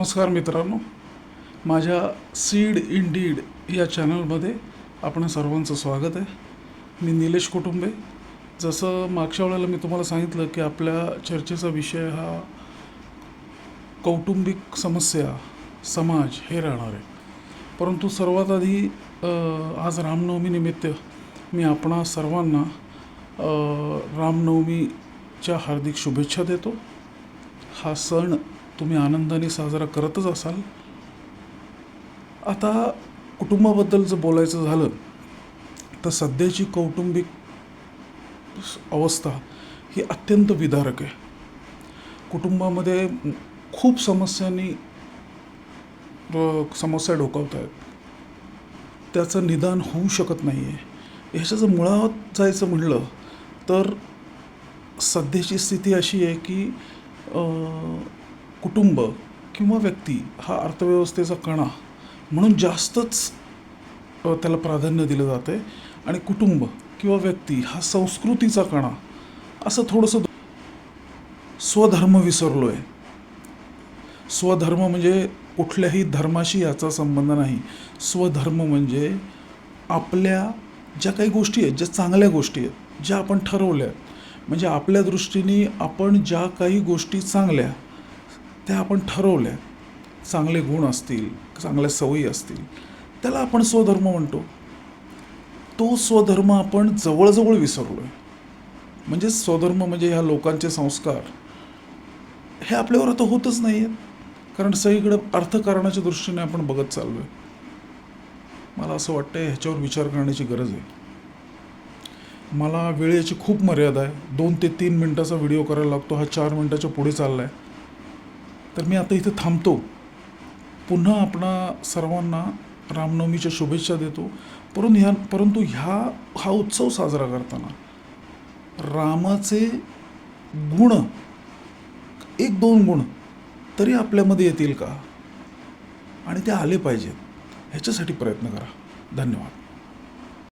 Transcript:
नमस्कार मित्रांनो, माझ्या सीड इंडीड या चॅनलमध्ये आपण सर्वांचं स्वागत आहे. मी निलेश कुटुंबे. जसं मागच्या वेळेला मी तुम्हाला सांगितलं की आपल्या चर्चेचा विषय हा कौटुंबिक समस्या, समाज हे राहणार आहे. परंतु सर्वात आधी आज रामनवमीनिमित्त मी आपणा सर्वांना रामनवमीच्या हार्दिक शुभेच्छा देतो. हा सण तुम्ही आनंदाने साजरा करतच असाल. आता कुटुंबाबद्दल जर बोलायचं झालं तर सध्याची कौटुंबिक अवस्था ही अत्यंत विदारक आहे. कुटुंबामध्ये खूप समस्या डोकावत आहेत. त्याचं निदान होऊ शकत नाही आहे. ह्याच्याचं मुळात जायचं म्हणलं तर सध्याची स्थिती अशी आहे की कुटुंब किंवा व्यक्ती हा अर्थव्यवस्थेचा कणा म्हणून जास्तच त्याला प्राधान्य दिलं जातं आहे आणि कुटुंब किंवा व्यक्ती हा संस्कृतीचा कणा असं थोडंसं स्वधर्म विसरलो आहे. स्वधर्म म्हणजे कुठल्याही धर्माशी याचा संबंध नाही. स्वधर्म म्हणजे आपल्या ज्या काही गोष्टी आहेत, ज्या चांगल्या गोष्टी आहेत, ज्या आपण ठरवल्या आहेत, म्हणजे आपल्या दृष्टीने आपण ज्या काही गोष्टी चांगल्या त्या आपण ठरवल्या, चांगले गुण असतील, चांगल्या सवयी असतील, त्याला आपण स्वधर्म म्हणतो. तो स्वधर्म आपण जवळजवळ विसरलो आहे. म्हणजे स्वधर्म म्हणजे ह्या लोकांचे संस्कार हे आपल्यावर आता होतच नाही आहेत, कारण सगळीकडे अर्थकारणाच्या दृष्टीने आपण बघत चाललो आहे. मला असं वाटतं ह्याच्यावर विचार करण्याची गरज आहे. मला वेळेची खूप मर्यादा आहे. 2 ते 3 मिनटाचा व्हिडिओ करायला लागतो. हा 4 मिनटाच्या पुढे चालला आहे. तर मी आता इथे थांबतो. पुन्हा आपणा सर्वांना रामनवमीच्या शुभेच्छा देतो. परंतु हा उत्सव साजरा करताना रामाचे गुण, 1-2 गुण तरी आपल्यामध्ये येतील का, आणि ते आले पाहिजेत ह्याच्यासाठी प्रयत्न करा. धन्यवाद.